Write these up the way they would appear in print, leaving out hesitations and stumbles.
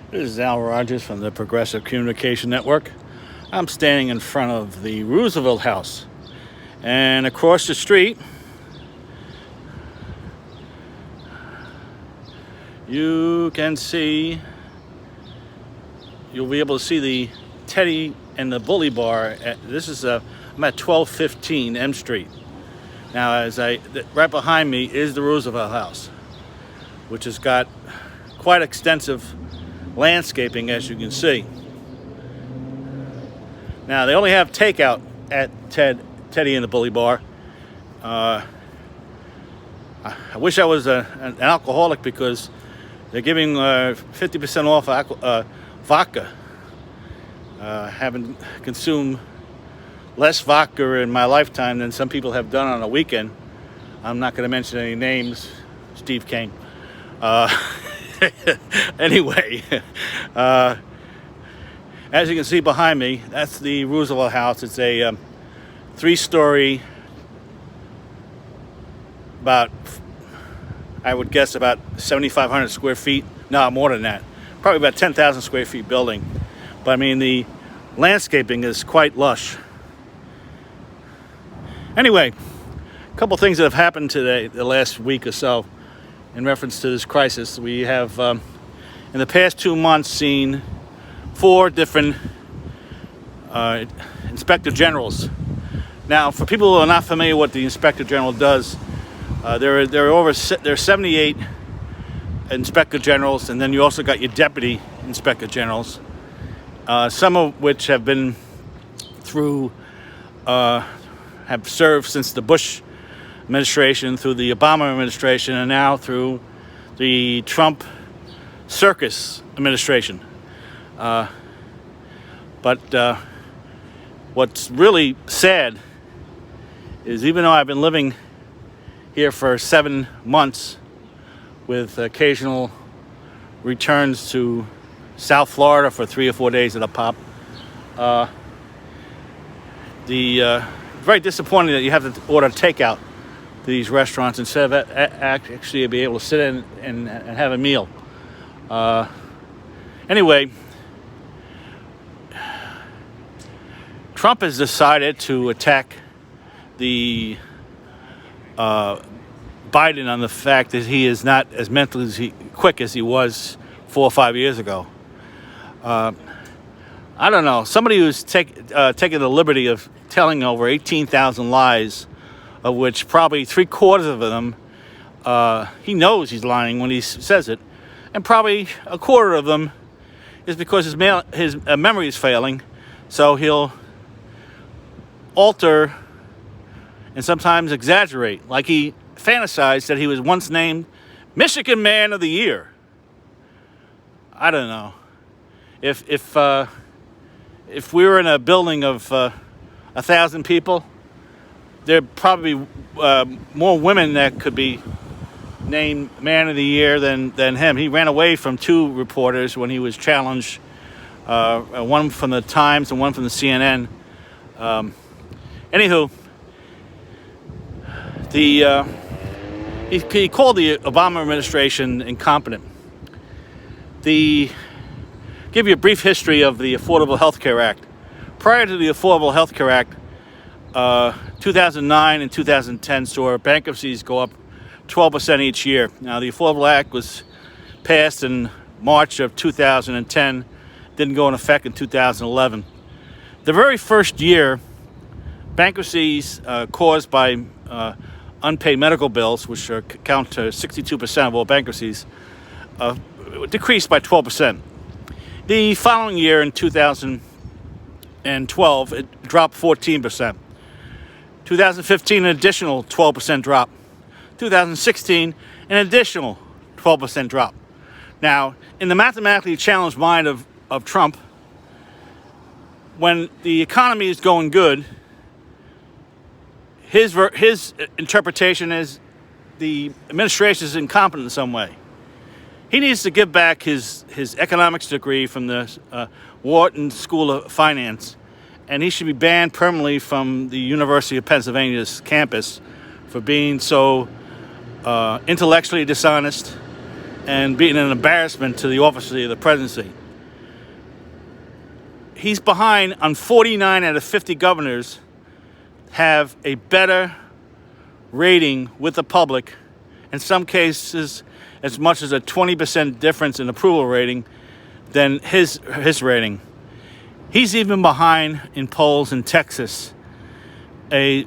This is Al Rogers from the Progressive Communication Network. I'm standing in front of the Roosevelt House. And across the street, you'll be able to see the Teddy and the Bully Bar. I'm at 1215 M Street. Now, right behind me is the Roosevelt House, which has got quite extensive landscaping, as you can see. Now, they only have takeout at Teddy and the Bully Bar. I wish I was an alcoholic, because they're giving 50% off vodka. Haven't consumed less vodka in my lifetime than some people have done on a weekend. I'm not going to mention any names. Steve Kane. Anyway, as you can see behind me, that's the Roosevelt House. It's a 3-story, I would guess about 7,500 square feet. No, more than that. Probably about 10,000 square feet building. But I mean, the landscaping is quite lush. Anyway, a couple things that have happened today, the last week or so, in reference to this crisis. We have, in the past 2 months, seen 4 different inspector generals. Now, for people who are not familiar with what the inspector general does, there are 78 inspector generals, and then you also got your deputy inspector generals, some of which have been have served since the Bush administration, through the Obama administration, and now through the Trump circus administration. But what's really sad is, even though I've been living here for 7 months, with occasional returns to South Florida for 3 or 4 days at a pop, very disappointing that you have to order takeout to these restaurants instead of actually be able to sit in and have a meal. Anyway, Trump has decided to attack the Biden on the fact that he is not as mentally quick as he was 4 or 5 years ago. I don't know. Somebody who's taking the liberty of telling over 18,000 lies, of which probably 3/4 of them he knows he's lying when he says it, and probably 1/4 of them is because his memory is failing, so he'll alter and sometimes exaggerate. Like, he fantasized that he was once named Michigan Man of the Year. I don't know. If we were in a building of 1,000 people, there'd probably be more women that could be named Man of the Year than him. He ran away from 2 reporters when he was challenged, one from the Times and one from the CNN. Anywho, he called the Obama administration incompetent. Give you a brief history of the Affordable Health Care Act. Prior to the Affordable Health Care Act, 2009 and 2010 saw bankruptcies go up 12% each year. Now, the Affordable Act was passed in March of 2010, didn't go in effect in 2011. The very first year, bankruptcies caused by unpaid medical bills, which account to 62% of all bankruptcies, decreased by 12%. The following year, in 2012, it dropped 14%. 2015, an additional 12% drop. 2016, an additional 12% drop. Now, in the mathematically challenged mind of Trump, when the economy is going good, his interpretation is the administration is incompetent in some way. He needs to give back his economics degree from the Wharton School of Finance, and he should be banned permanently from the University of Pennsylvania's campus for being so intellectually dishonest and being an embarrassment to the office of the presidency. He's behind on 49 out of 50 governors have a better rating with the public, in some cases as much as a 20% difference in approval rating than his rating. He's even behind in polls in Texas, a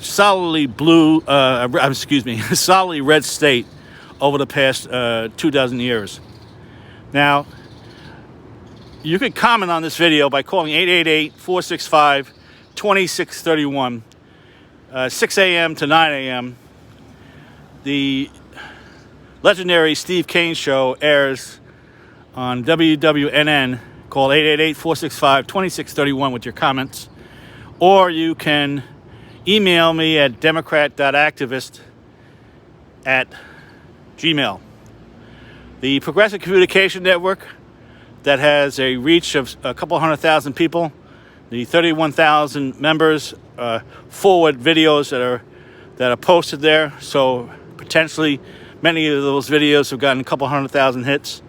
solidly solidly red state over the past 24 years. Now, you can comment on this video by calling 888-465-2631, 6 a.m. to 9 a.m. The legendary Steve Kane Show airs on WWNN. Call 888-465-2631 with your comments. Or you can email me at democrat.activist@gmail. The Progressive Communication Network, that has a reach of a couple 100,000 people, the 31,000 members, forward videos that are posted there. So potentially many of those videos have gotten a couple 100,000 hits.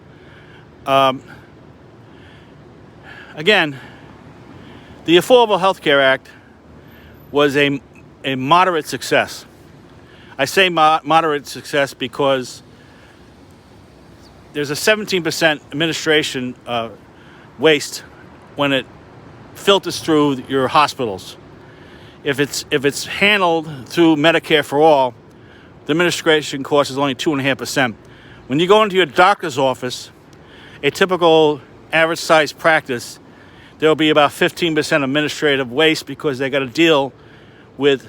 Again, the Affordable Health Care Act was a moderate success. I say moderate success because there's a 17% administration waste when it filters through your hospitals. If it's handled through Medicare for All, the administration cost is only 2.5%. When you go into your doctor's office, a typical average size practice, there will be about 15% administrative waste because they got to deal with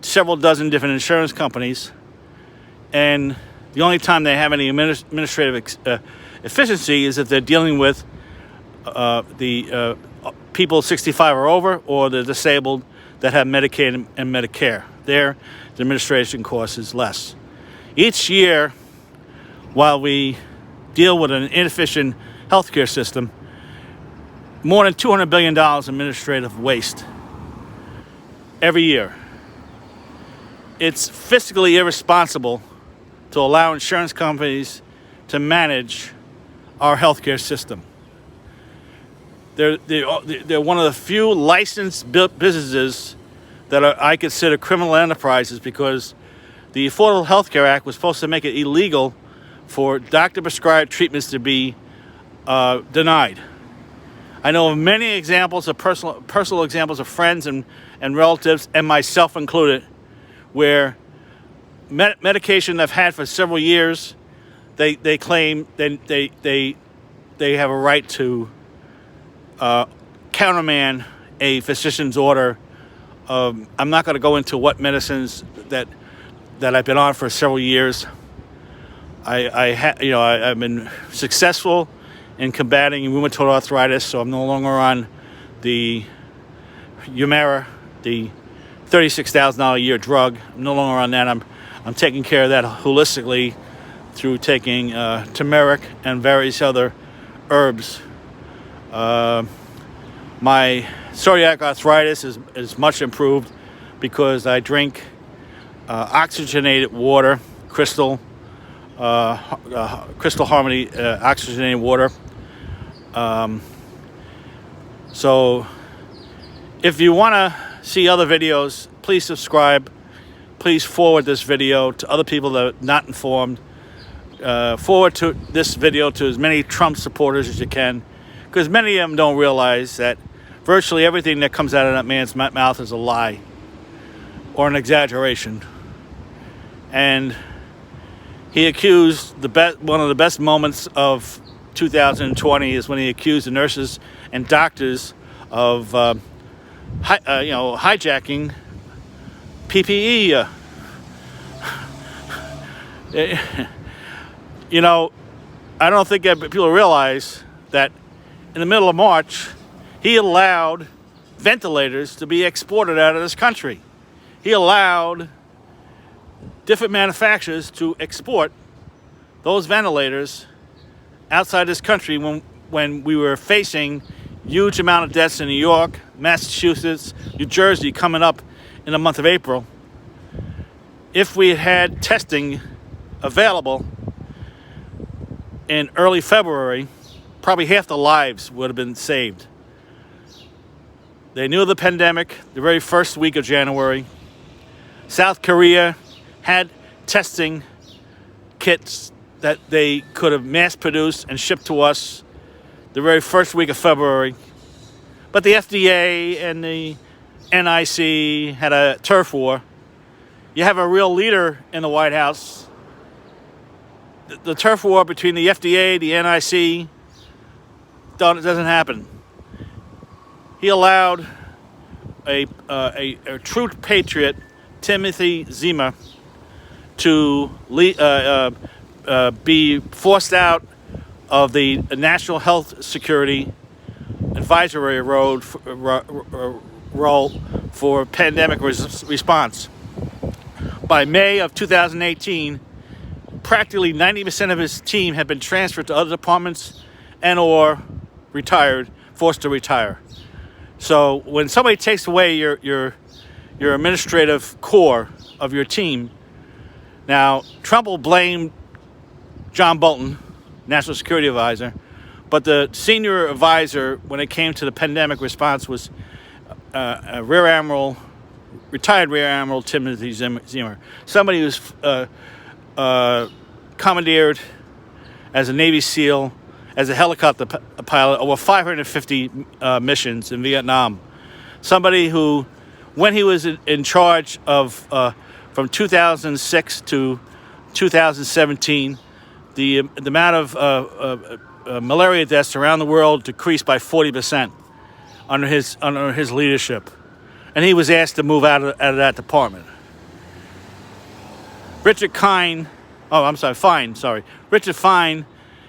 several dozen different insurance companies, and the only time they have any administrative efficiency is if they're dealing with the people 65 or over, or the disabled that have Medicaid and Medicare. There, the administration cost is less. Each year, while we deal with an inefficient healthcare system, more than $200 billion administrative waste every year. It's fiscally irresponsible to allow insurance companies to manage our healthcare system. They're one of the few licensed businesses that I consider criminal enterprises, because the Affordable Health Care Act was supposed to make it illegal for doctor-prescribed treatments to be denied. I know of many examples of personal examples of friends and relatives, and myself included, where medication I've had for several years, they claim they have a right to countermand a physician's order. I'm not going to go into what medicines that I've been on for several years. I've been successful in combating rheumatoid arthritis, so I'm no longer on the Humira, the $36,000 a year drug. I'm no longer on that. I'm taking care of that holistically through taking turmeric and various other herbs. My psoriatic arthritis is much improved because I drink oxygenated water, Crystal Harmony oxygenated water. So if you want to see other videos, please subscribe. Please forward this video to other people that are not informed. Forward to this video to as many Trump supporters as you can, because many of them don't realize that virtually everything that comes out of that man's mouth is a lie or an exaggeration. And he accused one of the best moments of 2020 is when he accused the nurses and doctors of hijacking PPE. I don't think that people realize that in the middle of March, he allowed ventilators to be exported out of this country. He allowed different manufacturers to export those ventilators outside this country when we were facing huge amount of deaths in New York, Massachusetts, New Jersey coming up in the month of April. If we had testing available, in early February, probably half the lives would have been saved. They knew of the pandemic the very first week of January. South Korea had testing kits that they could have mass-produced and shipped to us the very first week of February. But the FDA and the NIC had a turf war. You have a real leader in the White House. The turf war between the FDA, the NIC, doesn't happen. He allowed a true patriot, Timothy Zimmer, to be forced out of the National Health Security Advisory role for pandemic response. By May of 2018, practically 90% of his team had been transferred to other departments and or forced to retire. So when somebody takes away your administrative core of your team, now Trump will blame John Bolton, National Security Advisor, but the senior advisor when it came to the pandemic response was retired Rear Admiral Timothy Zimmer, somebody who's commandeered as a Navy SEAL, as a helicopter pilot, over 550 missions in Vietnam. Somebody who, when he was in charge of, from 2006 to 2017, the amount of malaria deaths around the world decreased by 40% under his leadership. And he was asked to move out of that department. Richard Fine. Richard Fine,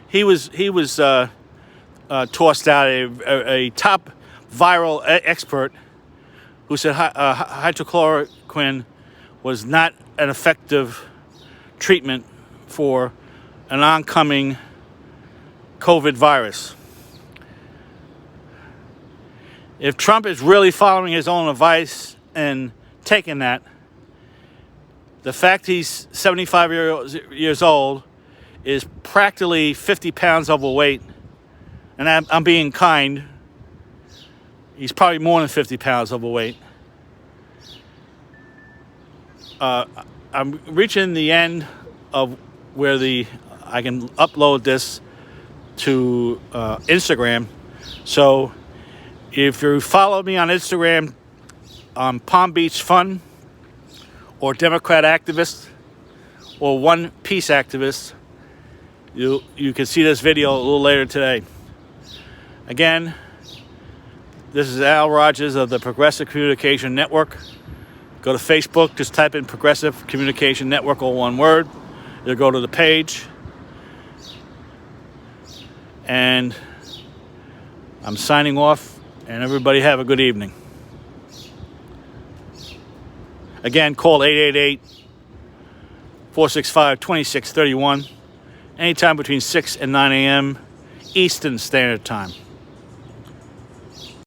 he was tossed out, a top viral expert who said hydrochloroquine was not an effective treatment for an oncoming COVID virus. If Trump is really following his own advice and taking that, the fact he's 75 years old is practically 50 pounds overweight, and I'm being kind. He's probably more than 50 pounds overweight. I'm reaching the end of where I can upload this to Instagram. So if you follow me on Instagram, Palm Beach Fun, or Democrat Activist, or One Peace Activist, you can see this video a little later today. Again, this is Al Rogers of the Progressive Communication Network. Go to Facebook, just type in Progressive Communication Network, all one word. You'll go to the page. And I'm signing off, and everybody have a good evening. Again, call 888-465-2631, anytime between 6 and 9 a.m. Eastern Standard Time.